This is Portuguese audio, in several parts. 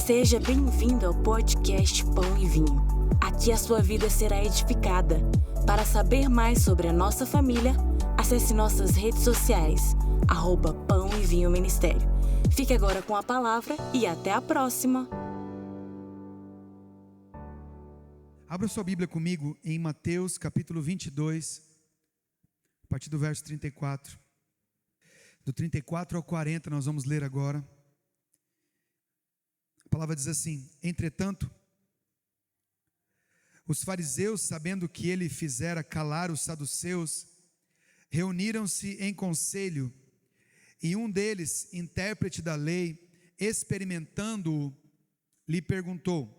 Seja bem-vindo ao podcast Pão e Vinho. Aqui a sua vida será edificada. Para saber mais sobre a nossa família, acesse nossas redes sociais, @Pão e Vinho Ministério. Fique agora com a palavra e até a próxima. Abra sua Bíblia comigo em Mateus capítulo 22, a partir do verso 34. Do 34 ao 40 nós vamos ler agora. A palavra diz assim: Entretanto, os fariseus, sabendo que ele fizera calar os saduceus, reuniram-se em conselho, e um deles, intérprete da lei, experimentando-o, lhe perguntou: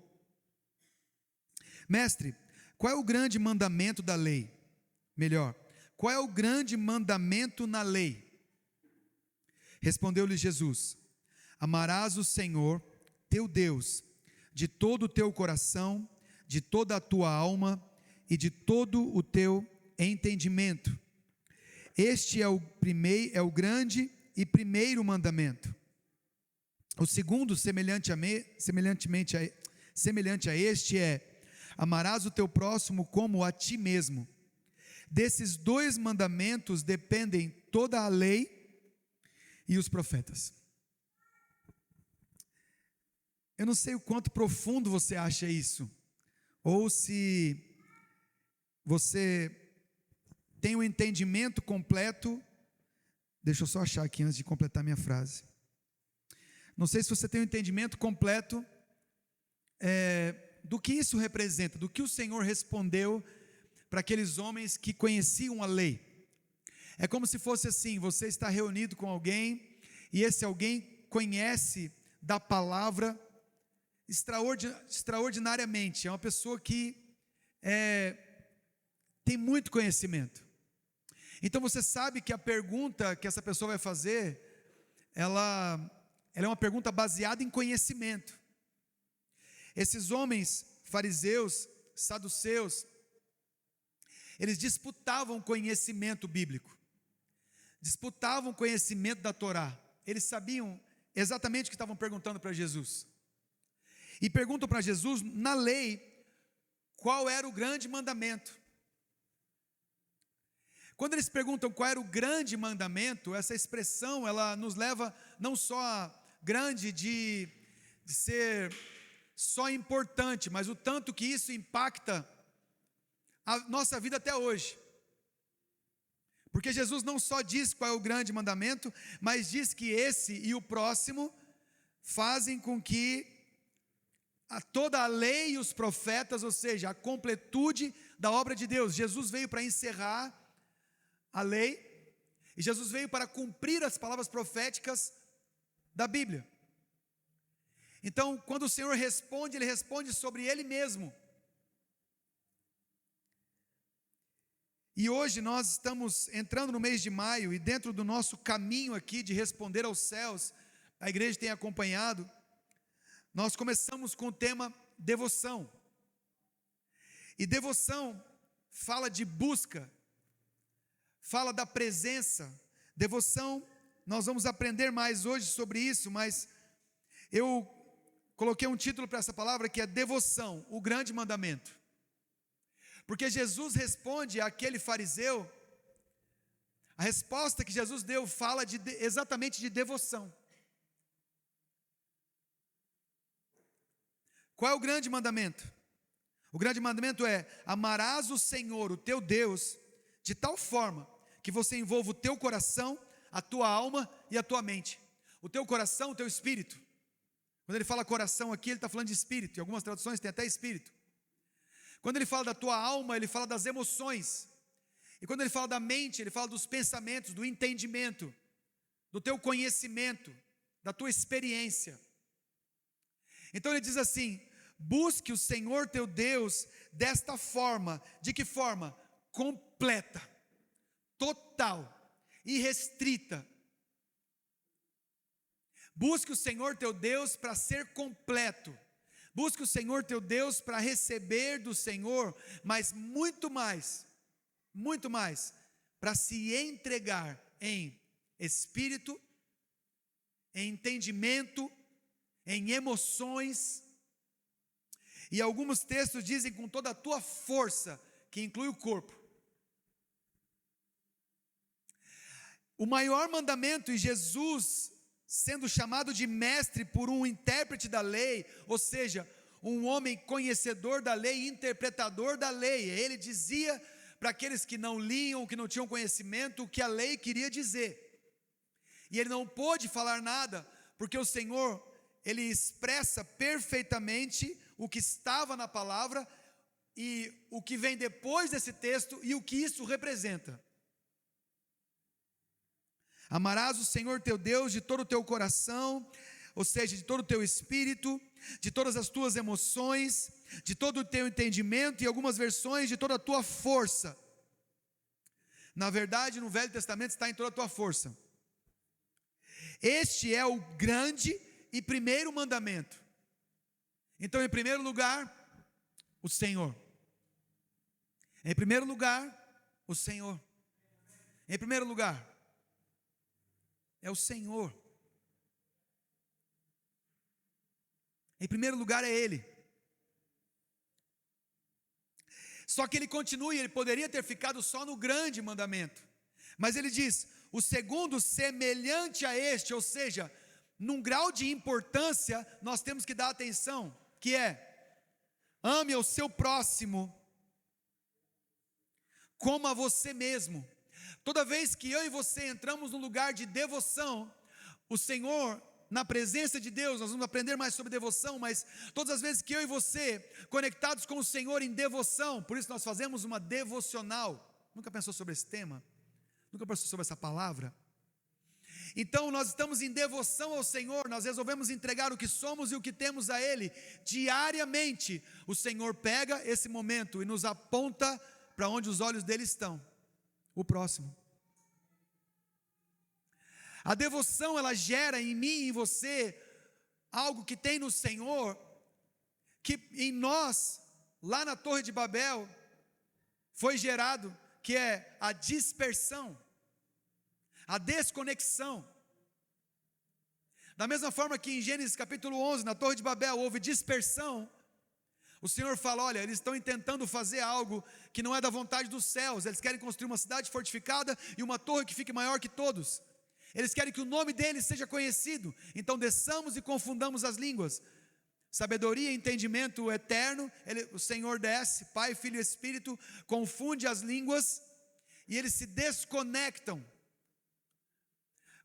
Mestre, qual é o grande mandamento da lei? Melhor, qual é o grande mandamento na lei? Respondeu-lhe Jesus: Amarás o Senhor, teu Deus, de todo o teu coração, de toda a tua alma e de todo o teu entendimento. Este é o grande e primeiro mandamento. O segundo, semelhante a este, é: amarás o teu próximo como a ti mesmo. Desses dois mandamentos dependem toda a lei e os profetas. Eu não sei o quanto profundo você acha isso, ou se você tem um entendimento completo. Deixa eu só achar aqui antes de completar minha frase. Não sei se você tem um entendimento completo do que isso representa, do que o Senhor respondeu para aqueles homens que conheciam a lei. É como se fosse assim: você está reunido com alguém, e esse alguém conhece da palavra extraordinariamente. É uma pessoa que tem muito conhecimento. Então você sabe que a pergunta que essa pessoa vai fazer, ela é uma pergunta baseada em conhecimento. Esses homens, fariseus, saduceus, eles disputavam conhecimento bíblico, disputavam conhecimento da Torá. Eles sabiam exatamente o que estavam perguntando para Jesus. E perguntam para Jesus, na lei, qual era o grande mandamento. Quando eles perguntam qual era o grande mandamento, essa expressão, ela nos leva não só a grande de ser só importante, mas o tanto que isso impacta a nossa vida até hoje. Porque Jesus não só diz qual é o grande mandamento, mas diz que esse e o próximo fazem com que toda a lei e os profetas, ou seja, a completude da obra de Deus. Jesus veio para encerrar a lei, e Jesus veio para cumprir as palavras proféticas da Bíblia. Então, quando o Senhor responde, Ele responde sobre Ele mesmo. E hoje nós estamos entrando no mês de maio, e dentro do nosso caminho aqui de responder aos céus, a igreja tem acompanhado, nós começamos com o tema devoção. E devoção fala de busca, fala da presença. Devoção, nós vamos aprender mais hoje sobre isso, mas eu coloquei um título para essa palavra que é devoção, o grande mandamento. Porque Jesus responde àquele fariseu, a resposta que Jesus deu fala exatamente de devoção. Qual é o grande mandamento? O grande mandamento é: amarás o Senhor, o teu Deus, de tal forma que você envolva o teu coração, a tua alma e a tua mente. O teu coração, o teu espírito. Quando ele fala coração aqui, ele está falando de espírito. Em algumas traduções tem até espírito. Quando ele fala da tua alma, ele fala das emoções. E quando ele fala da mente, ele fala dos pensamentos, do entendimento, do teu conhecimento, da tua experiência. Então ele diz assim: busque o Senhor teu Deus desta forma. De que forma? Completa, total, irrestrita. Busque o Senhor teu Deus para ser completo. Busque o Senhor teu Deus para receber do Senhor, mas muito mais, para se entregar em espírito, em entendimento em emoções, e alguns textos dizem com toda a tua força, que inclui o corpo. O maior mandamento, e Jesus sendo chamado de mestre por um intérprete da lei, ou seja, um homem conhecedor da lei, interpretador da lei, ele dizia para aqueles que não liam, que não tinham conhecimento, o que a lei queria dizer. E ele não pôde falar nada, porque o Senhor, ele expressa perfeitamente o que estava na palavra e o que vem depois desse texto e o que isso representa. Amarás o Senhor teu Deus de todo o teu coração, ou seja, de todo o teu espírito, de todas as tuas emoções, de todo o teu entendimento, e algumas versões, de toda a tua força. Na verdade, no Velho Testamento está em toda a tua força. Este é o grande e primeiro mandamento. Então, em primeiro lugar, o Senhor. Em primeiro lugar, o Senhor. Em primeiro lugar, é o Senhor. Em primeiro lugar é Ele. Só que ele continua, e ele poderia ter ficado só no grande mandamento, mas ele diz, o segundo semelhante a este, ou seja, num grau de importância, nós temos que dar atenção, que é, ame ao seu próximo, como a você mesmo. Toda vez que eu e você entramos num lugar de devoção, o Senhor, na presença de Deus, nós vamos aprender mais sobre devoção, mas todas as vezes que eu e você, conectados com o Senhor em devoção, por isso nós fazemos uma devocional. Nunca pensou sobre esse tema? Nunca pensou sobre essa palavra? Então nós estamos em devoção ao Senhor, nós resolvemos entregar o que somos e o que temos a Ele, diariamente. O Senhor pega esse momento e nos aponta para onde os olhos dele estão, o próximo. A devoção, ela gera em mim e em você algo que tem no Senhor, que em nós, lá na Torre de Babel, foi gerado, que é a dispersão, a desconexão. Da mesma forma que em Gênesis capítulo 11, na Torre de Babel, houve dispersão, o Senhor fala, olha, eles estão tentando fazer algo que não é da vontade dos céus, eles querem construir uma cidade fortificada e uma torre que fique maior que todos. Eles querem que o nome deles seja conhecido, então desçamos e confundamos as línguas. Sabedoria e entendimento eterno, o Senhor desce, Pai, Filho e Espírito, confunde as línguas e eles se desconectam.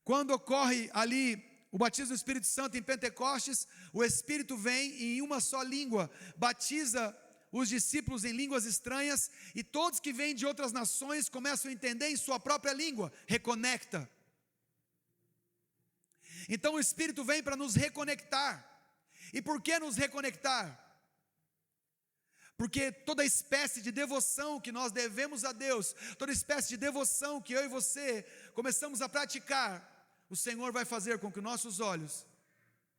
Quando ocorre ali o batismo do Espírito Santo em Pentecostes, o Espírito vem e em uma só língua, batiza os discípulos em línguas estranhas, e todos que vêm de outras nações começam a entender em sua própria língua, reconecta. Então o Espírito vem para nos reconectar. E por que nos reconectar? Porque toda espécie de devoção que nós devemos a Deus, toda espécie de devoção que eu e você começamos a praticar, o Senhor vai fazer com que nossos olhos,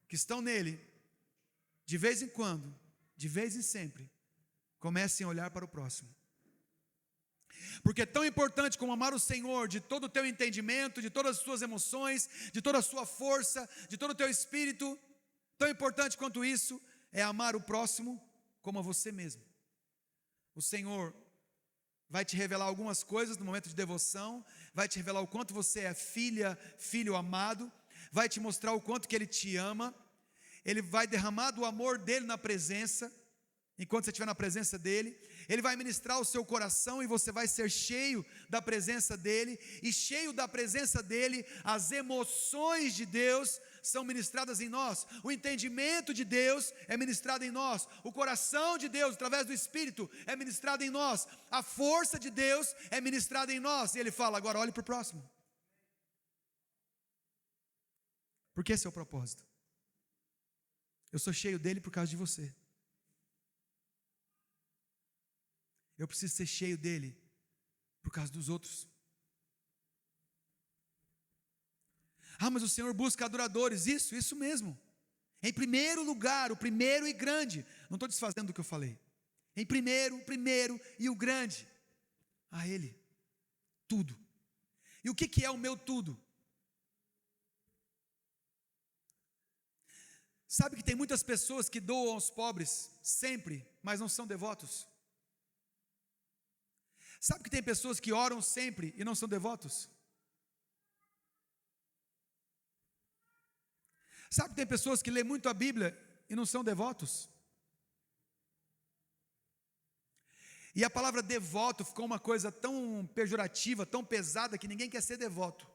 que estão nele, de vez em quando, de vez em sempre, comecem a olhar para o próximo. Porque é tão importante como amar o Senhor de todo o teu entendimento, de todas as tuas emoções, de toda a sua força, de todo o teu espírito, tão importante quanto isso é amar o próximo como a você mesmo. O Senhor vai te revelar algumas coisas no momento de devoção, vai te revelar o quanto você é filha, filho amado, vai te mostrar o quanto que Ele te ama, Ele vai derramar do amor dEle na presença, enquanto você estiver na presença dEle, Ele vai ministrar o seu coração e você vai ser cheio da presença dEle, e cheio da presença dEle, as emoções de Deus são ministradas em nós, o entendimento de Deus é ministrado em nós, o coração de Deus, através do Espírito, é ministrado em nós, a força de Deus é ministrada em nós, e Ele fala, agora olhe para o próximo, porque esse é o propósito, eu sou cheio dEle por causa de você, eu preciso ser cheio dEle por causa dos outros. Ah, mas o Senhor busca adoradores. Isso mesmo. Em primeiro lugar, o primeiro e grande. Não estou desfazendo do que eu falei. Em primeiro, o primeiro e o grande. A Ele. Tudo. E o que é o meu tudo? Sabe que tem muitas pessoas que doam aos pobres sempre, mas não são devotos? Sabe que tem pessoas que oram sempre e não são devotos? Sabe que tem pessoas que lêem muito a Bíblia e não são devotos? E a palavra devoto ficou uma coisa tão pejorativa, tão pesada, que ninguém quer ser devoto.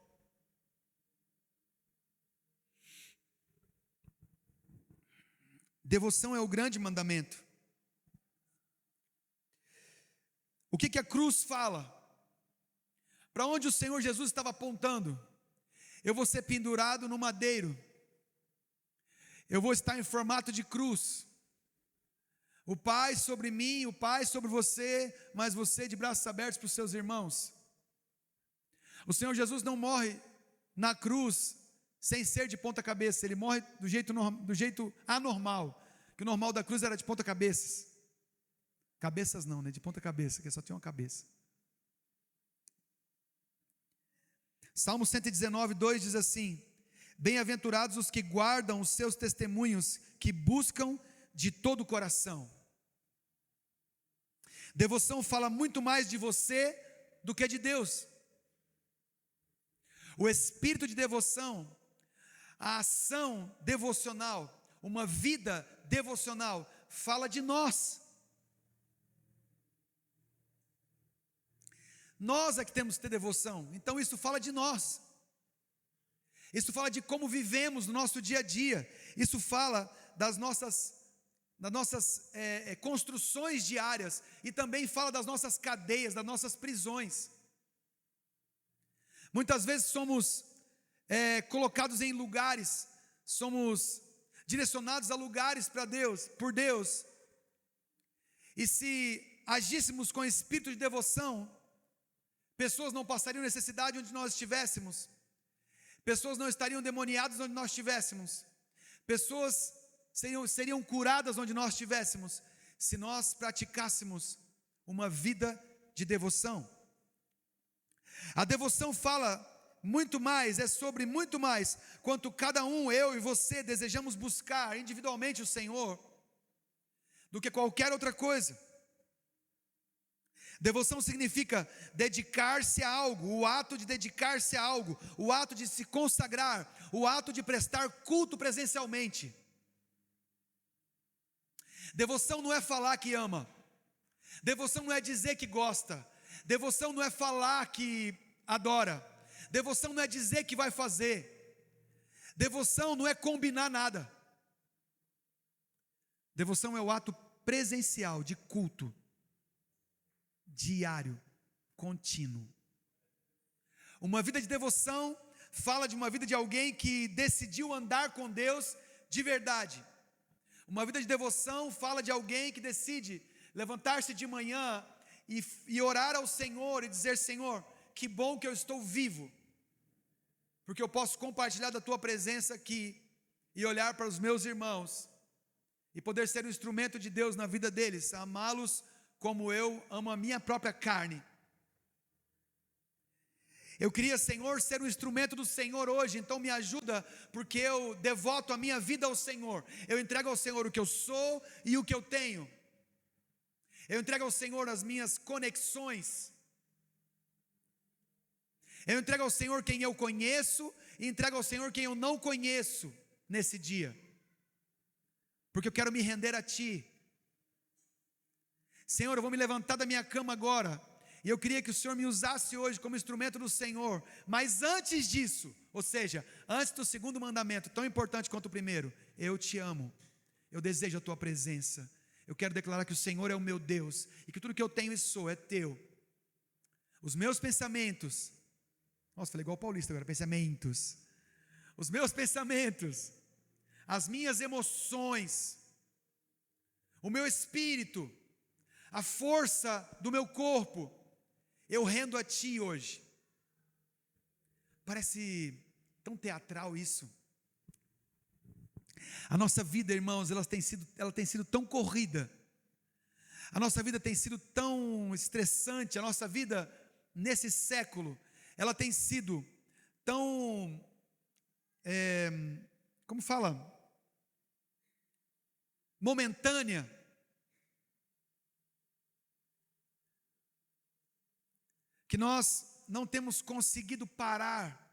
Devoção é o grande mandamento. O que a cruz fala? Para onde o Senhor Jesus estava apontando? Eu vou ser pendurado no madeiro. Eu vou estar em formato de cruz. O Pai sobre mim, o Pai sobre você, mas você de braços abertos para os seus irmãos. O Senhor Jesus não morre na cruz sem ser de ponta cabeça. Ele morre do jeito anormal, que o normal da cruz era de ponta cabeças. Cabeças não, né? De ponta cabeça, que só tinha uma cabeça. Salmo 119, 2 diz assim: bem-aventurados os que guardam os seus testemunhos, que buscam de todo o coração. Devoção fala muito mais de você do que de Deus. O espírito de devoção, a ação devocional, uma vida devocional, fala de nós. Nós é que temos que ter devoção, então isso fala de nós. Isso fala de como vivemos no nosso dia a dia. Isso fala das nossas construções diárias, e também fala das nossas cadeias, das nossas prisões. Muitas vezes somos colocados em lugares, somos direcionados a lugares por Deus, e se agíssemos com espírito de devoção, pessoas não passariam necessidade onde nós estivéssemos, pessoas não estariam demoniadas onde nós estivéssemos, pessoas seriam curadas onde nós estivéssemos, se nós praticássemos uma vida de devoção. A devoção fala muito mais, é sobre muito mais, quanto cada um, eu e você, desejamos buscar individualmente o Senhor, do que qualquer outra coisa. Devoção significa dedicar-se a algo, o ato de dedicar-se a algo, o ato de se consagrar, o ato de prestar culto presencialmente. Devoção não é falar que ama, devoção não é dizer que gosta, devoção não é falar que adora, devoção não é dizer que vai fazer, devoção não é combinar nada. Devoção é o ato presencial de culto, diário, contínuo. Uma vida de devoção fala de uma vida de alguém que decidiu andar com Deus de verdade. Uma vida de devoção fala de alguém que decide levantar-se de manhã e orar ao Senhor e dizer: Senhor, que bom que eu estou vivo, porque eu posso compartilhar da Tua presença aqui, e olhar para os meus irmãos, e poder ser um instrumento de Deus na vida deles, amá-los como eu amo a minha própria carne. Eu queria, Senhor, ser um instrumento do Senhor hoje, então me ajuda, porque eu devoto a minha vida ao Senhor. Eu entrego ao Senhor o que eu sou e o que eu tenho. Eu entrego ao Senhor as minhas conexões. Eu entrego ao Senhor quem eu conheço e entrego ao Senhor quem eu não conheço nesse dia, porque eu quero me render a Ti. Senhor, eu vou me levantar da minha cama agora, e eu queria que o Senhor me usasse hoje como instrumento do Senhor, mas antes disso, ou seja, antes do segundo mandamento, tão importante quanto o primeiro: eu te amo, eu desejo a Tua presença, eu quero declarar que o Senhor é o meu Deus, e que tudo que eu tenho e sou é Teu. Os meus pensamentos, nossa, falei igual o paulista agora, pensamentos, os meus pensamentos, as minhas emoções, o meu espírito, a força do meu corpo, eu rendo a Ti hoje. Parece tão teatral isso. A nossa vida, irmãos, ela tem sido tão corrida, a nossa vida tem sido tão estressante, a nossa vida nesse século, ela tem sido tão, como fala? momentânea. Que nós não temos conseguido parar.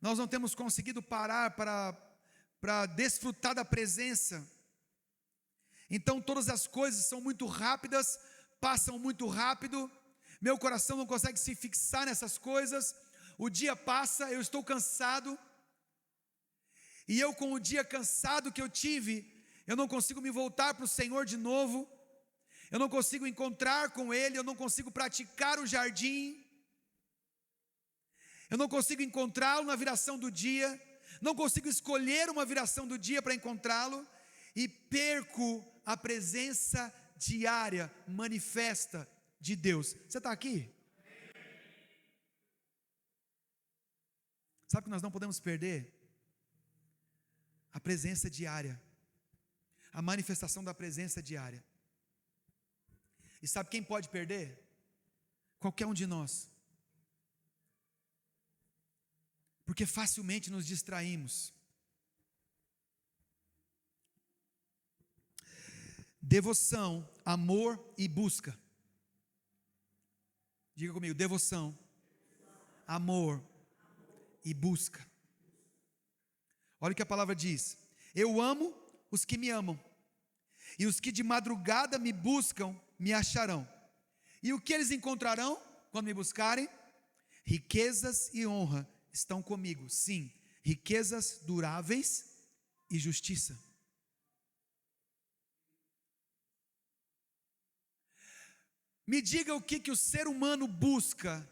Nós não temos conseguido parar para desfrutar da presença. Então todas as coisas são muito rápidas, passam muito rápido. Meu coração não consegue se fixar nessas coisas. O dia passa, eu estou cansado. E eu, com o dia cansado que eu tive, eu não consigo me voltar para o Senhor de novo. Eu não consigo encontrar com Ele, eu não consigo praticar o jardim. Eu não consigo encontrá-lo na viração do dia. Não consigo escolher uma viração do dia para encontrá-lo. E perco a presença diária, manifesta de Deus. Você está aqui? Sabe que nós não podemos perder? A presença diária. A manifestação da presença diária. E sabe quem pode perder? Qualquer um de nós. Porque facilmente nos distraímos. Devoção, amor e busca. Diga comigo, devoção, amor e busca. Olha o que a palavra diz: eu amo os que me amam, e os que de madrugada me buscam, me acharão. E o que eles encontrarão quando me buscarem? Riquezas e honra estão comigo, sim, riquezas duráveis e justiça. Me diga o que o ser humano busca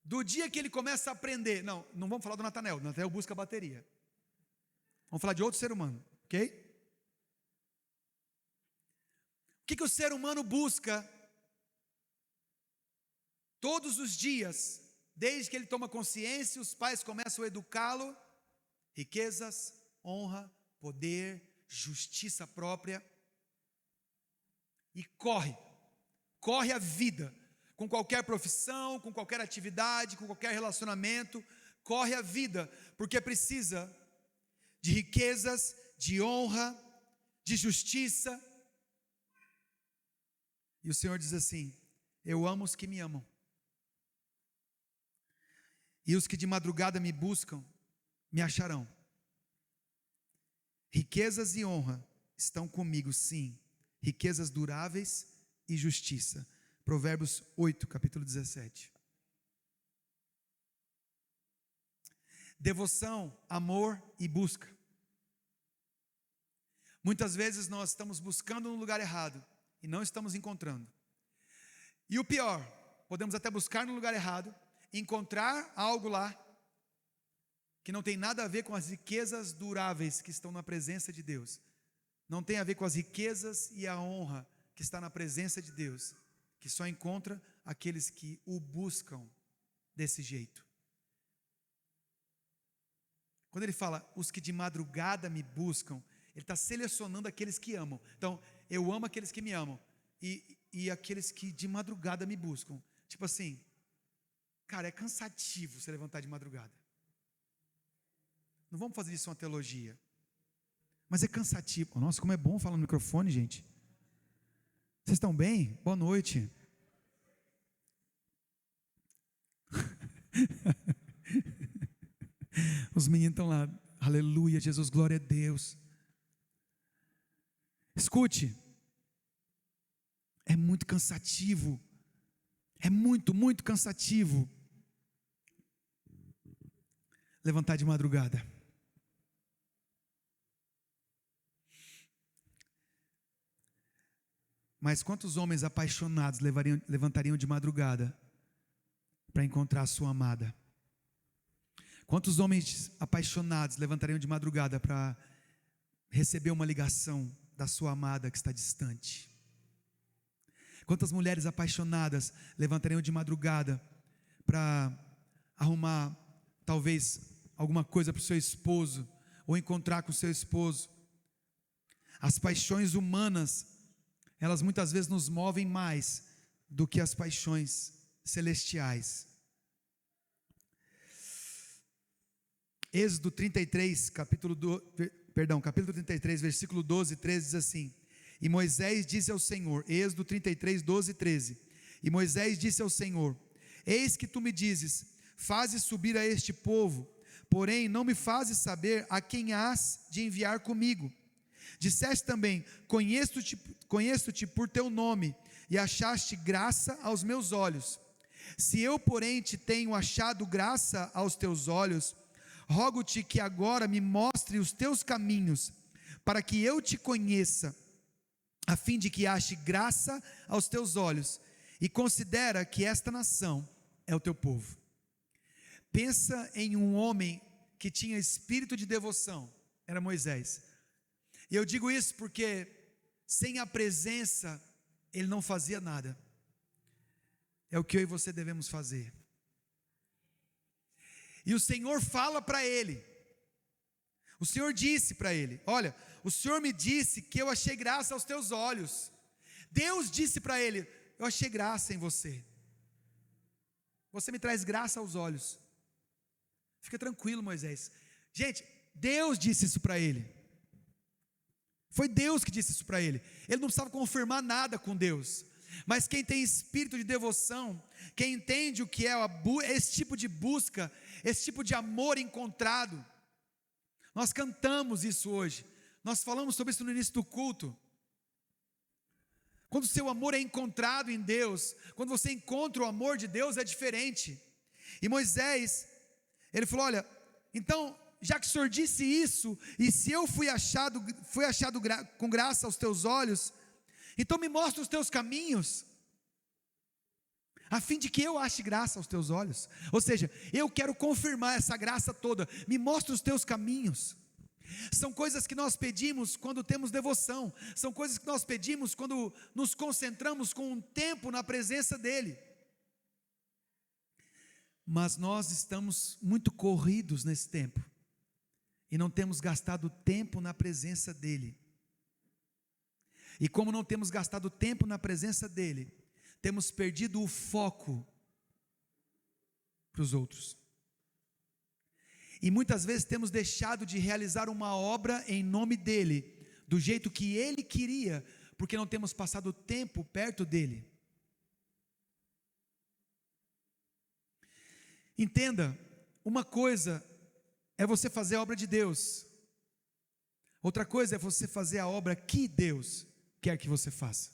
do dia que ele começa a aprender. Não vamos falar do Natanael. O Natanael busca a bateria. Vamos falar de outro ser humano, ok? O que o ser humano busca todos os dias, desde que ele toma consciência, os pais começam a educá-lo? Riquezas, honra, poder, justiça própria. E corre a vida, com qualquer profissão, com qualquer atividade, com qualquer relacionamento, corre a vida, porque precisa de riquezas, de honra, de justiça. E o Senhor diz assim: eu amo os que me amam, e os que de madrugada me buscam, me acharão. Riquezas e honra estão comigo, sim, riquezas duráveis e justiça. Provérbios 8, capítulo 17. Devoção, amor e busca. Muitas vezes nós estamos buscando no lugar errado e não estamos encontrando. E o pior, podemos até buscar no lugar errado, encontrar algo lá que não tem nada a ver com as riquezas duráveis que estão na presença de Deus. Não tem a ver com as riquezas e a honra que está na presença de Deus, que só encontra aqueles que o buscam desse jeito. Quando ele fala, os que de madrugada me buscam, ele está selecionando aqueles que amam. Então, eu amo aqueles que me amam, e aqueles que de madrugada me buscam. Tipo assim, cara, é cansativo se levantar de madrugada. Não vamos fazer disso uma teologia, mas é cansativo. Nossa, como é bom falar no microfone, gente. Vocês estão bem? Boa noite. Os meninos estão lá. Aleluia, Jesus, glória a Deus. Escute. É muito cansativo. É muito, muito cansativo levantar de madrugada. Mas quantos homens apaixonados levantariam de madrugada para encontrar a sua amada? Quantos homens apaixonados levantariam de madrugada para receber uma ligação da sua amada que está distante? Quantas mulheres apaixonadas levantariam de madrugada para arrumar talvez alguma coisa para o seu esposo, ou encontrar com o seu esposo? As paixões humanas, elas muitas vezes nos movem mais do que as paixões celestiais. Êxodo 33, capítulo 33, versículo 12 e 13 diz assim: e Moisés disse ao Senhor, Êxodo 33, 12 e 13, e Moisés disse ao Senhor: eis que tu me dizes, fazes subir a este povo, porém não me fazes saber a quem hás de enviar comigo. Disseste também, conheço-te por teu nome, e achaste graça aos meus olhos. Se eu, porém, te tenho achado graça aos teus olhos, rogo-te que agora me mostre os teus caminhos, para que eu te conheça, a fim de que ache graça aos teus olhos, e considera que esta nação é o teu povo. Pensa em um homem que tinha espírito de devoção, era Moisés. E eu digo isso porque sem a presença ele não fazia nada. É o que eu e você devemos fazer. E o Senhor fala para ele, o Senhor disse para ele: olha, o Senhor me disse que eu achei graça aos teus olhos. Deus disse para ele: eu achei graça em você, você me traz graça aos olhos. Fica tranquilo, Moisés. Gente, Deus disse isso para ele. Foi Deus que disse isso para ele. Ele não precisava confirmar nada com Deus. Mas quem tem espírito de devoção, quem entende o que é esse tipo de busca, esse tipo de amor encontrado, nós cantamos isso hoje, nós falamos sobre isso no início do culto. Quando o seu amor é encontrado em Deus, quando você encontra o amor de Deus, é diferente. E Moisés, ele falou: olha, então, já que o Senhor disse isso, e se eu fui achado com graça aos teus olhos, então me mostra os teus caminhos, a fim de que eu ache graça aos teus olhos. Ou seja, eu quero confirmar essa graça toda, me mostra os teus caminhos. São coisas que nós pedimos quando temos devoção, são coisas que nós pedimos quando nos concentramos com um tempo na presença dEle. Mas nós estamos muito corridos nesse tempo, e não temos gastado tempo na presença dEle. E como não temos gastado tempo na presença dEle, temos perdido o foco para os outros. E muitas vezes temos deixado de realizar uma obra em nome dEle, do jeito que Ele queria, porque não temos passado tempo perto dEle. Entenda, uma coisa é você fazer a obra de Deus, outra coisa é você fazer a obra que Deus quer que você faça.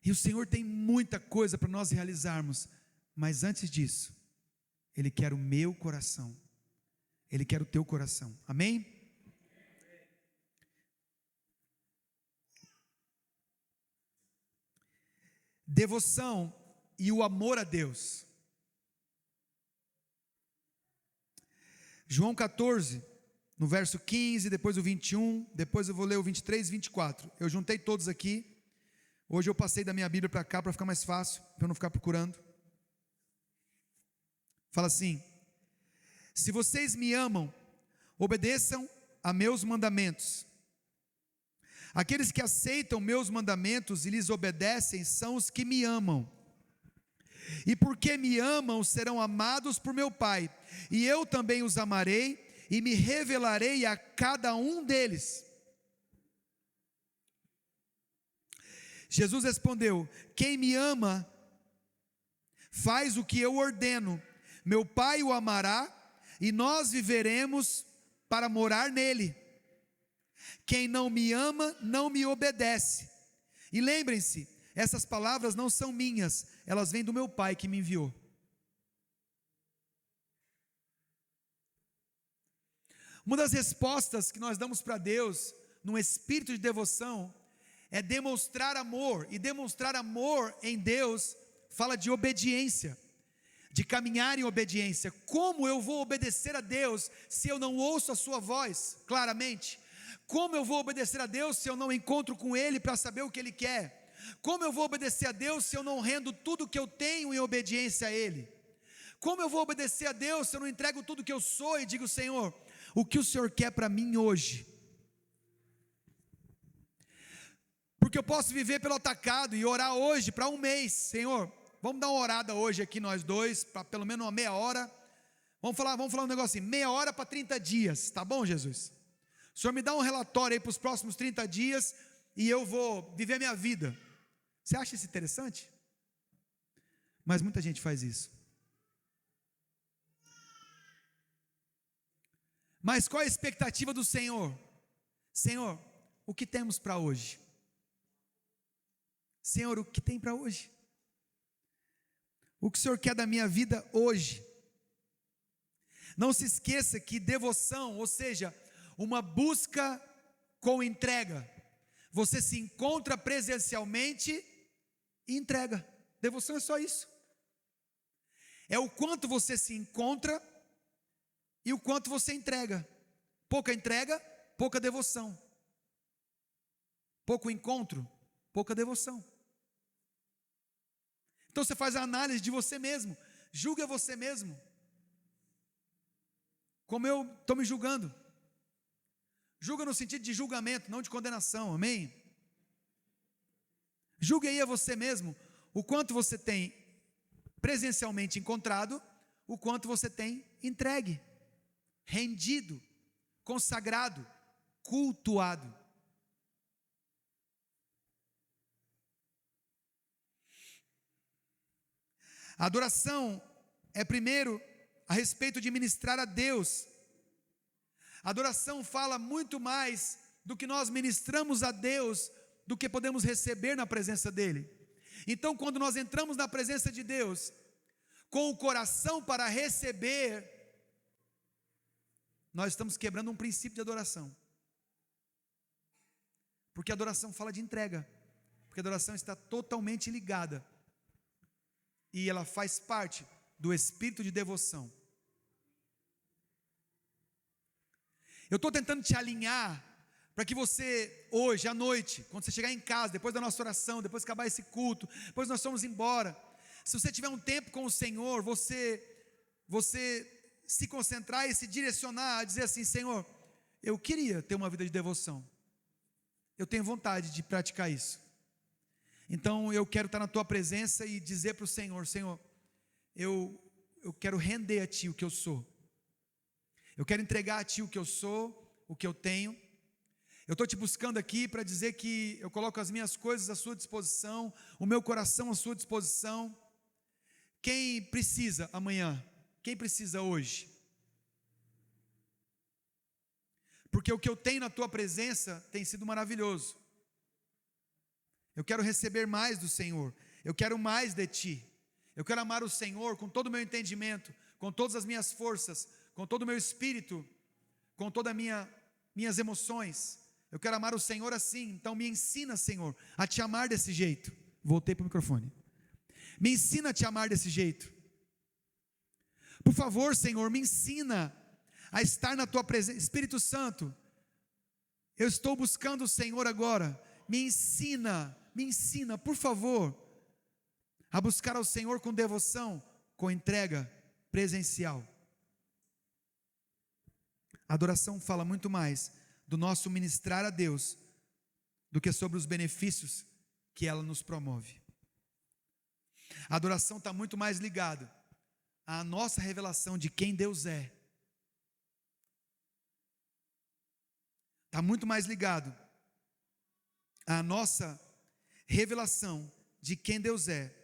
E o Senhor tem muita coisa para nós realizarmos, mas antes disso, Ele quer o meu coração, Ele quer o teu coração, amém? Devoção e o amor a Deus. João 14, no verso 15, depois o 21, depois eu vou ler o 23 e 24. Eu juntei todos aqui. Hoje eu passei da minha Bíblia para cá para ficar mais fácil, para eu não ficar procurando. Fala assim: se vocês me amam, obedeçam a meus mandamentos. Aqueles que aceitam meus mandamentos e lhes obedecem são os que me amam. E porque me amam, serão amados por meu Pai, e eu também os amarei, e me revelarei a cada um deles. Jesus respondeu: quem me ama, faz o que eu ordeno, meu Pai o amará, e nós viveremos para morar nele. Quem não me ama, não me obedece. E lembrem-se, essas palavras não são minhas, elas vêm do meu Pai que me enviou. Uma das respostas que nós damos para Deus, num espírito de devoção, é demonstrar amor. E demonstrar amor em Deus fala de obediência, de caminhar em obediência. Como eu vou obedecer a Deus se eu não ouço a sua voz claramente? Como eu vou obedecer a Deus se eu não encontro com Ele para saber o que Ele quer? Como eu vou obedecer a Deus se eu não rendo tudo que eu tenho em obediência a Ele? Como eu vou obedecer a Deus se eu não entrego tudo que eu sou e digo: Senhor, o que o Senhor quer para mim hoje? Porque eu posso viver pelo atacado e orar hoje para um mês. Senhor, vamos dar uma orada hoje aqui nós dois, para pelo menos uma meia hora. Vamos falar um negócio assim, meia hora para 30 dias, tá bom, Jesus? O Senhor me dá um relatório aí para os próximos 30 dias e eu vou viver a minha vida. Você acha isso interessante? Mas muita gente faz isso. Mas qual é a expectativa do Senhor? Senhor, o que temos para hoje? Senhor, o que tem para hoje? O que o Senhor quer da minha vida hoje? Não se esqueça que devoção, ou seja, uma busca com entrega. Você se encontra presencialmente e entrega. Devoção é só isso. É o quanto você se encontra e o quanto você entrega. Pouca entrega, pouca devoção. Pouco encontro, pouca devoção. Então você faz a análise de você mesmo. Julga você mesmo. Como eu estou me julgando. Julga no sentido de julgamento, não de condenação, amém? Julgue aí a você mesmo, o quanto você tem presencialmente encontrado, o quanto você tem entregue, rendido, consagrado, cultuado. A adoração é primeiro a respeito de ministrar a Deus. A adoração fala muito mais do que nós ministramos a Deus, do que podemos receber na presença dEle. Então, quando nós entramos na presença de Deus, com o coração para receber, nós estamos quebrando um princípio de adoração. Porque a adoração fala de entrega, porque a adoração está totalmente ligada, e ela faz parte do espírito de devoção. Eu estou tentando te alinhar, para que você, hoje à noite, quando você chegar em casa, depois da nossa oração, depois que acabar esse culto, depois nós formos embora, se você tiver um tempo com o Senhor, você se concentrar e se direcionar a dizer assim: Senhor, eu queria ter uma vida de devoção, eu tenho vontade de praticar isso, então eu quero estar na tua presença e dizer para o Senhor: Senhor, eu quero render a Ti o que eu sou, eu quero entregar a Ti o que eu sou, o que eu tenho. Eu estou te buscando aqui para dizer que eu coloco as minhas coisas à sua disposição, o meu coração à sua disposição. Quem precisa amanhã? Quem precisa hoje? Porque o que eu tenho na tua presença tem sido maravilhoso. Eu quero receber mais do Senhor, eu quero mais de Ti. Eu quero amar o Senhor com todo o meu entendimento, com todas as minhas forças, com todo o meu espírito, com todas as minhas emoções. Eu quero amar o Senhor assim. Então me ensina, Senhor, a te amar desse jeito. Voltei para o microfone. Me ensina a te amar desse jeito. Por favor, Senhor, me ensina a estar na tua presença. Espírito Santo, eu estou buscando o Senhor agora. Me ensina, por favor, a buscar ao Senhor com devoção, com entrega presencial. A adoração fala muito mais do nosso ministrar a Deus do que sobre os benefícios que ela nos promove. A adoração está muito mais ligada à nossa revelação de quem Deus é. Está muito mais ligado à nossa revelação de quem Deus é.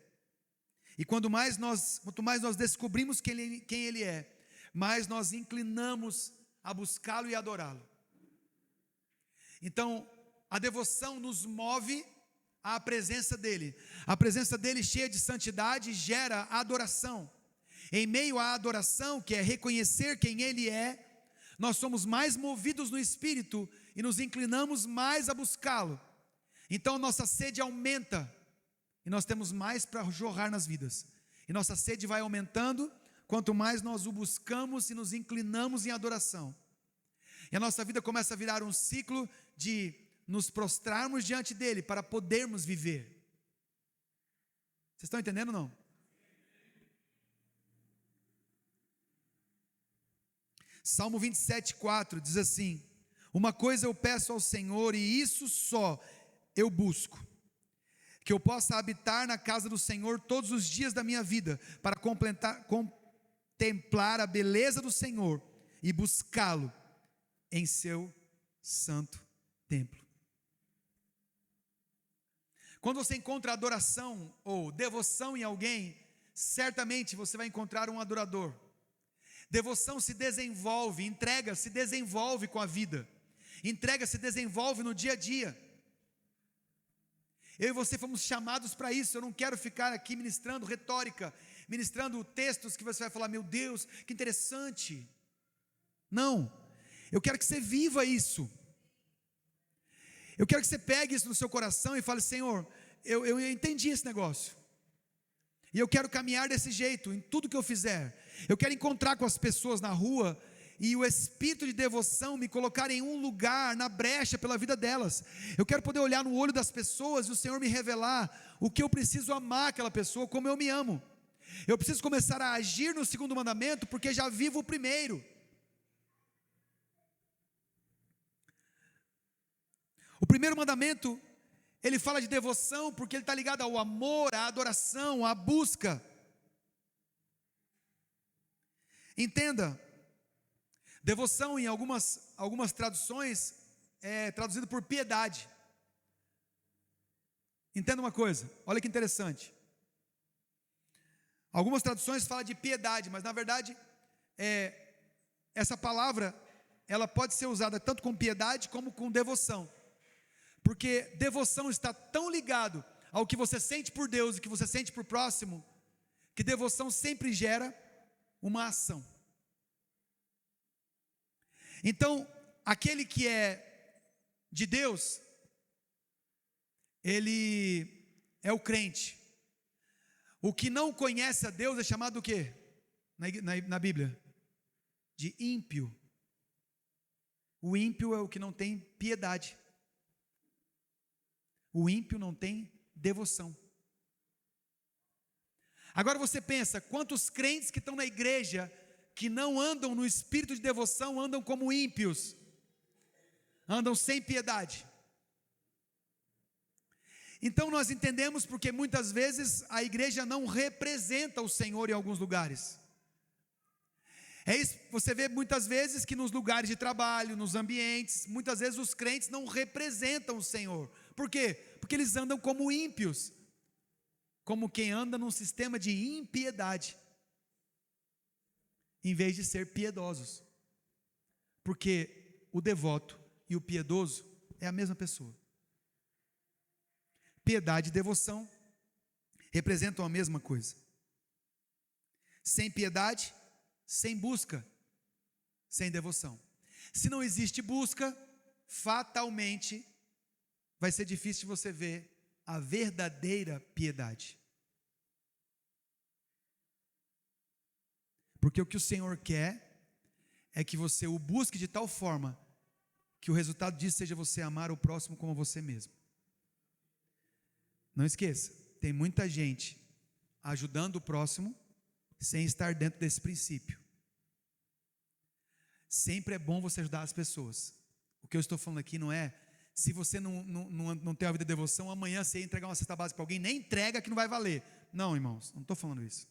E quanto mais nós descobrimos quem Ele é, mais nós inclinamos a buscá-lo e adorá-lo. Então, a devoção nos move à presença dEle. A presença dEle cheia de santidade gera adoração. Em meio à adoração, que é reconhecer quem Ele é, nós somos mais movidos no Espírito e nos inclinamos mais a buscá-lo. Então nossa sede aumenta e nós temos mais para jorrar nas vidas. E nossa sede vai aumentando quanto mais nós o buscamos e nos inclinamos em adoração. E a nossa vida começa a virar um ciclo de nos prostrarmos diante dEle para podermos viver. Vocês estão entendendo ou não? Salmo 27:4 diz assim: uma coisa eu peço ao Senhor, e isso só eu busco, que eu possa habitar na casa do Senhor todos os dias da minha vida, para contemplar a beleza do Senhor e buscá-lo em seu santo templo. Quando você encontra adoração ou devoção em alguém, certamente você vai encontrar um adorador. Devoção se desenvolve, entrega se desenvolve com a vida. Entrega se desenvolve no dia a dia. Eu e você fomos chamados para isso. Eu não quero ficar aqui ministrando retórica, ministrando textos que você vai falar, meu Deus, que interessante. Não, eu quero que você viva isso. Eu quero que você pegue isso no seu coração e fale, Senhor, eu entendi esse negócio. E eu quero caminhar desse jeito, em tudo que eu fizer. Eu quero encontrar com as pessoas na rua e o espírito de devoção me colocar em um lugar, na brecha pela vida delas. Eu quero poder olhar no olho das pessoas e o Senhor me revelar o que eu preciso amar aquela pessoa, como eu me amo. Eu preciso começar a agir no segundo mandamento, porque já vivo o primeiro. O primeiro mandamento, ele fala de devoção, porque ele está ligado ao amor, à adoração, à busca. Entenda, devoção em algumas traduções é traduzido por piedade. Entenda uma coisa, olha que interessante. Algumas traduções falam de piedade, mas na verdade, essa palavra, ela pode ser usada tanto com piedade como com devoção. Porque devoção está tão ligado ao que você sente por Deus e que você sente por próximo, que devoção sempre gera uma ação. Então, aquele que é de Deus, ele é o crente. O que não conhece a Deus é chamado o quê? Na Bíblia? De ímpio. O ímpio é o que não tem piedade. O ímpio não tem devoção. Agora você pensa, quantos crentes que estão na igreja, que não andam no espírito de devoção, andam como ímpios, andam sem piedade. Então nós entendemos porque muitas vezes a igreja não representa o Senhor em alguns lugares. É isso, você vê muitas vezes que nos lugares de trabalho, nos ambientes, muitas vezes os crentes não representam o Senhor. Por quê? Porque eles andam como ímpios, como quem anda num sistema de impiedade, em vez de ser piedosos. Porque o devoto e o piedoso é a mesma pessoa. Piedade e devoção representam a mesma coisa. Sem piedade, sem busca, sem devoção. Se não existe busca, fatalmente vai ser difícil você ver a verdadeira piedade. Porque o que o Senhor quer é que você o busque de tal forma que o resultado disso seja você amar o próximo como você mesmo. Não esqueça, tem muita gente ajudando o próximo sem estar dentro desse princípio. Sempre é bom você ajudar as pessoas. O que eu estou falando aqui não é, se você não tem uma vida de devoção, amanhã você ia entregar uma cesta básica para alguém, nem entrega que não vai valer. Não, irmãos, não estou falando isso.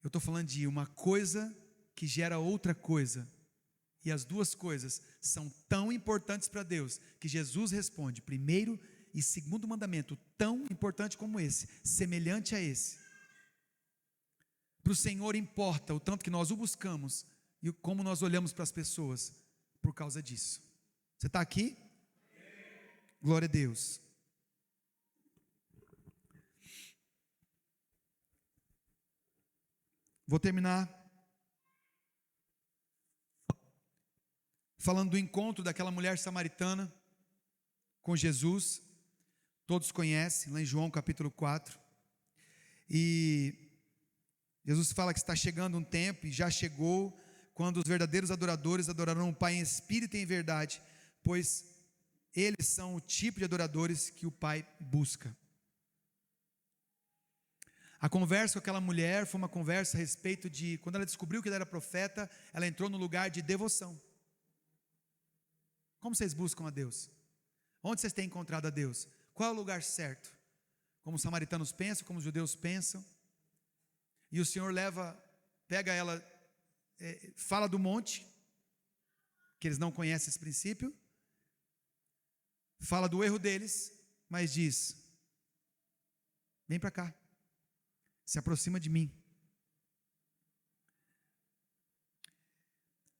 Eu estou falando de uma coisa que gera outra coisa. E as duas coisas são tão importantes para Deus, que Jesus responde, primeiro e segundo mandamento, tão importante como esse, semelhante a esse. Para o Senhor importa o tanto que nós o buscamos e como nós olhamos para as pessoas por causa disso. Você está aqui? Glória a Deus. Vou terminar falando do encontro daquela mulher samaritana com Jesus. Todos conhecem, lá em João capítulo 4. E Jesus fala que está chegando um tempo, e já chegou, quando os verdadeiros adoradores adorarão o Pai em espírito e em verdade, pois eles são o tipo de adoradores que o Pai busca. A conversa com aquela mulher foi uma conversa a respeito de, quando ela descobriu que ele era profeta, ela entrou no lugar de devoção. Como vocês buscam a Deus? Onde vocês têm encontrado a Deus? Qual é o lugar certo? Como os samaritanos pensam, como os judeus pensam? E o Senhor pega ela, fala do monte, que eles não conhecem esse princípio, fala do erro deles, mas diz: vem para cá, se aproxima de mim.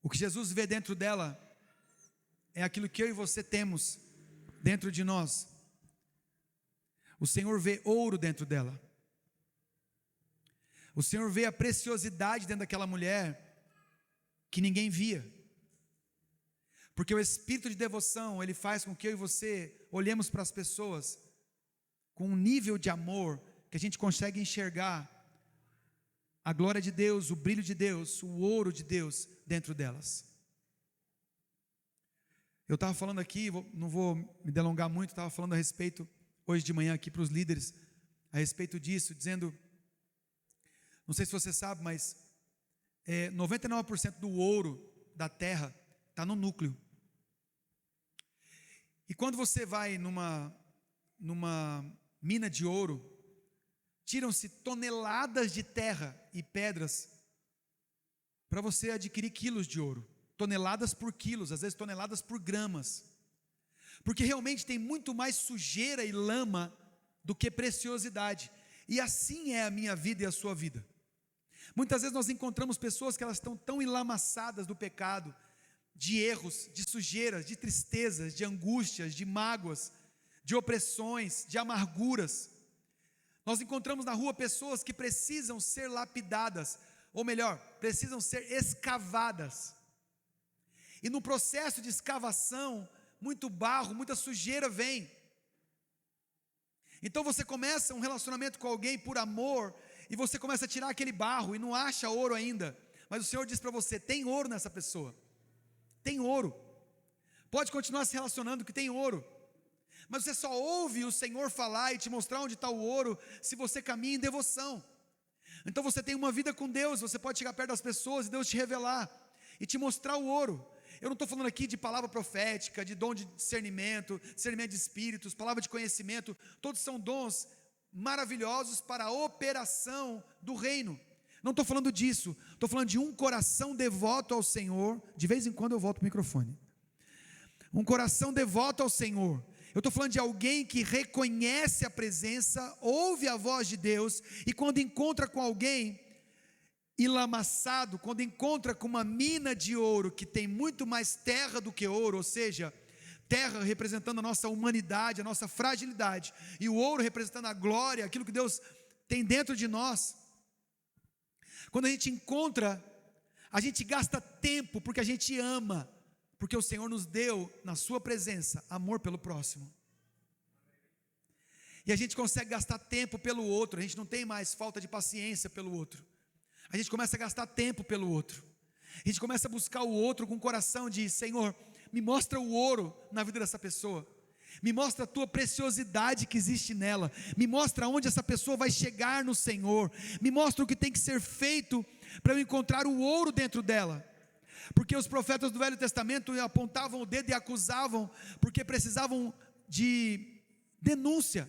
O que Jesus vê dentro dela é aquilo que eu e você temos dentro de nós. O Senhor vê ouro dentro dela. O Senhor vê a preciosidade dentro daquela mulher que ninguém via. Porque o espírito de devoção, ele faz com que eu e você olhemos para as pessoas com um nível de amor que a gente consegue enxergar a glória de Deus, o brilho de Deus, o ouro de Deus dentro delas. Eu estava falando aqui, não vou me delongar muito, estava falando a respeito, hoje de manhã aqui para os líderes, a respeito disso, dizendo, não sei se você sabe, mas 99% do ouro da terra está no núcleo. E quando você vai numa mina de ouro, tiram-se toneladas de terra e pedras para você adquirir quilos de ouro. Toneladas por quilos, às vezes toneladas por gramas. Porque realmente tem muito mais sujeira e lama do que preciosidade. E assim é a minha vida e a sua vida. Muitas vezes nós encontramos pessoas que elas estão tão enlamaçadas do pecado, de erros, de sujeiras, de tristezas, de angústias, de mágoas, de opressões, de amarguras. Nós encontramos na rua pessoas que precisam ser lapidadas, ou melhor, precisam ser escavadas. E no processo de escavação, muito barro, muita sujeira vem. Então você começa um relacionamento com alguém por amor, e você começa a tirar aquele barro, e não acha ouro ainda. Mas o Senhor diz para você: tem ouro nessa pessoa. Tem ouro. Pode continuar se relacionando que tem ouro. Mas você só ouve o Senhor falar e te mostrar onde está o ouro se você caminha em devoção. Então você tem uma vida com Deus, você pode chegar perto das pessoas e Deus te revelar e te mostrar o ouro. Eu não estou falando aqui de palavra profética, de dom de discernimento, discernimento de espíritos, palavra de conhecimento. Todos são dons maravilhosos para a operação do reino. Não estou falando disso, estou falando de um coração devoto ao Senhor. De vez em quando eu volto para o microfone. Um coração devoto ao Senhor. Eu estou falando de alguém que reconhece a presença, ouve a voz de Deus, e quando encontra com alguém enlamaçado, quando encontra com uma mina de ouro que tem muito mais terra do que ouro, ou seja, terra representando a nossa humanidade, a nossa fragilidade, e o ouro representando a glória, aquilo que Deus tem dentro de nós. Quando a gente encontra, a gente gasta tempo porque a gente ama, porque o Senhor nos deu na sua presença amor pelo próximo. E a gente consegue gastar tempo pelo outro, a gente não tem mais falta de paciência pelo outro. A gente começa a gastar tempo pelo outro. A gente começa a buscar o outro com o coração de: Senhor, me mostra o ouro na vida dessa pessoa. Me mostra a tua preciosidade que existe nela. Me mostra onde essa pessoa vai chegar no Senhor. Me mostra o que tem que ser feito para eu encontrar o ouro dentro dela. Porque os profetas do Velho Testamento apontavam o dedo e acusavam, porque precisavam de denúncia.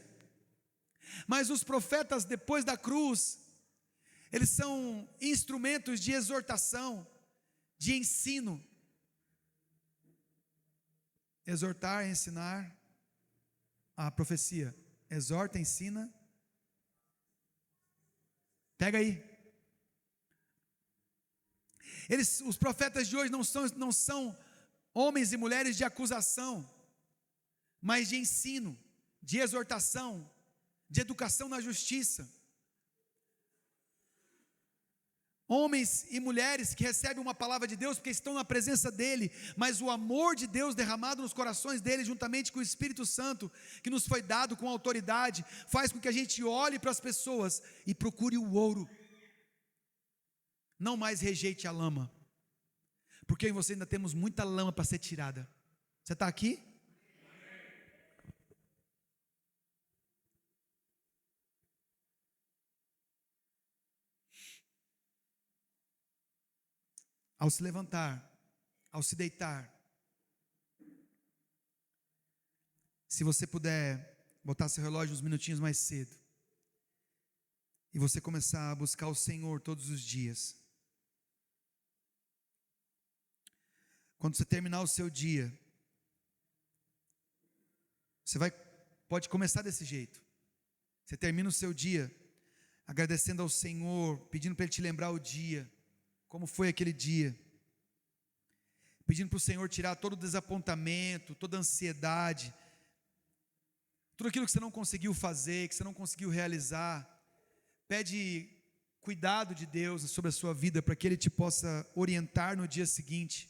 Mas os profetas depois da cruz, eles são instrumentos de exortação, de ensino. Exortar, ensinar. A profecia: exorta, ensina. Pega aí. Os profetas de hoje não são homens e mulheres de acusação, mas de ensino, de exortação, de educação na justiça. Homens e mulheres que recebem uma palavra de Deus porque estão na presença dEle, mas o amor de Deus derramado nos corações deles, juntamente com o Espírito Santo, que nos foi dado com autoridade, faz com que a gente olhe para as pessoas e procure o ouro. Não mais rejeite a lama, porque eu e você ainda temos muita lama para ser tirada. Você está aqui? Ao se levantar, ao se deitar, se você puder botar seu relógio uns minutinhos mais cedo e você começar a buscar o Senhor todos os dias. Quando você terminar o seu dia, pode começar desse jeito. Você termina o seu dia agradecendo ao Senhor, pedindo para Ele te lembrar o dia, como foi aquele dia, pedindo para o Senhor tirar todo o desapontamento, toda a ansiedade, tudo aquilo que você não conseguiu fazer, que você não conseguiu realizar. Pede cuidado de Deus sobre a sua vida, para que Ele te possa orientar no dia seguinte.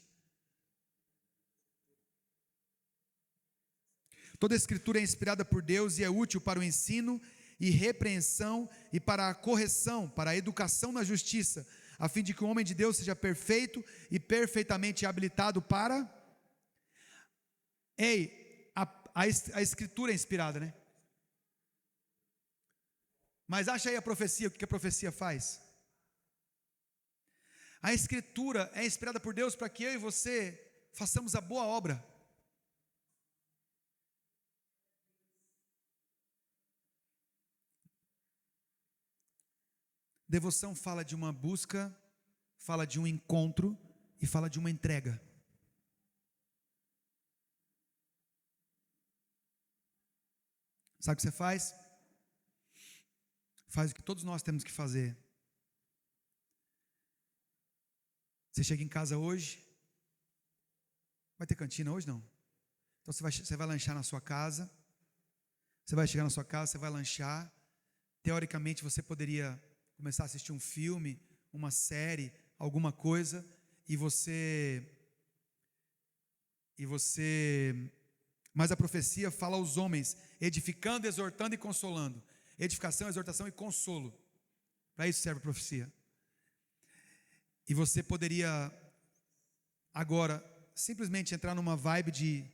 Toda a Escritura é inspirada por Deus e é útil para o ensino e repreensão e para a correção, para a educação na justiça, a fim de que o homem de Deus seja perfeito e perfeitamente habilitado para... A Escritura é inspirada, né? Mas acha aí a profecia, o que a profecia faz? A Escritura é inspirada por Deus para que eu e você façamos a boa obra. Devoção fala de uma busca, fala de um encontro e fala de uma entrega. Sabe o que você faz? Faz o que todos nós temos que fazer. Você chega em casa hoje, vai ter cantina hoje não? Então você vai lanchar na sua casa, você vai chegar na sua casa, você vai lanchar. Teoricamente você poderia começar a assistir um filme, uma série, alguma coisa, mas a profecia fala aos homens, edificando, exortando e consolando. Edificação, exortação e consolo. Para isso serve a profecia. E você poderia agora simplesmente entrar numa vibe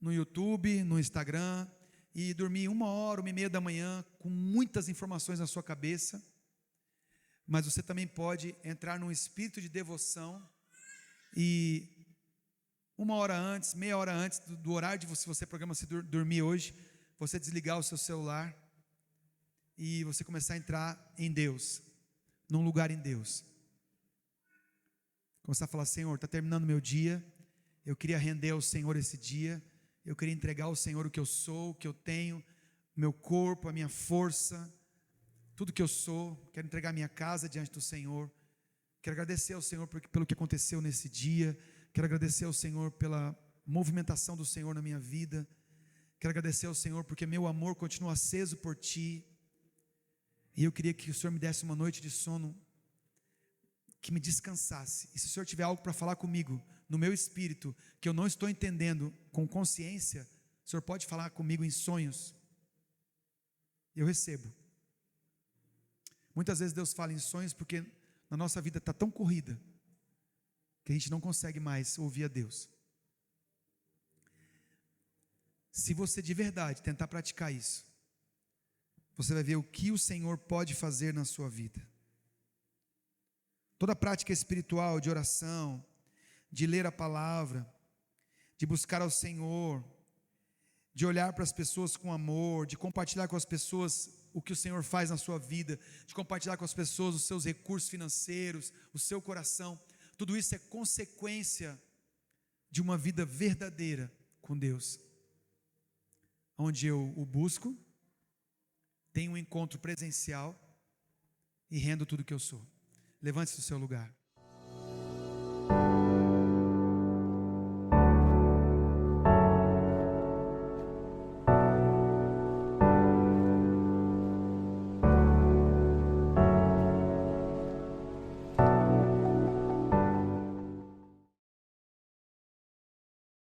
no YouTube, no Instagram, e dormir 1h, 1h30 da manhã, com muitas informações na sua cabeça. Mas você também pode entrar num espírito de devoção e 1h antes, meia hora antes do horário se você programa se dormir hoje, você desligar o seu celular e você começar a entrar em Deus, num lugar em Deus. Começar a falar: Senhor, está terminando meu dia, eu queria render ao Senhor esse dia, eu queria entregar ao Senhor o que eu sou, o que eu tenho, o meu corpo, a minha força, tudo que eu sou. Quero entregar minha casa diante do Senhor. Quero agradecer ao Senhor pelo que aconteceu nesse dia. Quero agradecer ao Senhor pela movimentação do Senhor na minha vida. Quero agradecer ao Senhor porque meu amor continua aceso por Ti. E eu queria que o Senhor me desse uma noite de sono que me descansasse. E se o Senhor tiver algo para falar comigo no meu espírito, que eu não estou entendendo com consciência, o Senhor pode falar comigo em sonhos. Eu recebo. Muitas vezes Deus fala em sonhos porque na nossa vida está tão corrida que a gente não consegue mais ouvir a Deus. Se você de verdade tentar praticar isso, você vai ver o que o Senhor pode fazer na sua vida. Toda prática espiritual de oração, de ler a palavra, de buscar ao Senhor, de olhar para as pessoas com amor, de compartilhar com as pessoas o que o Senhor faz na sua vida, de compartilhar com as pessoas os seus recursos financeiros, o seu coração, tudo isso é consequência de uma vida verdadeira com Deus, onde eu o busco, tenho um encontro presencial e rendo tudo que eu sou. Levante-se do seu lugar.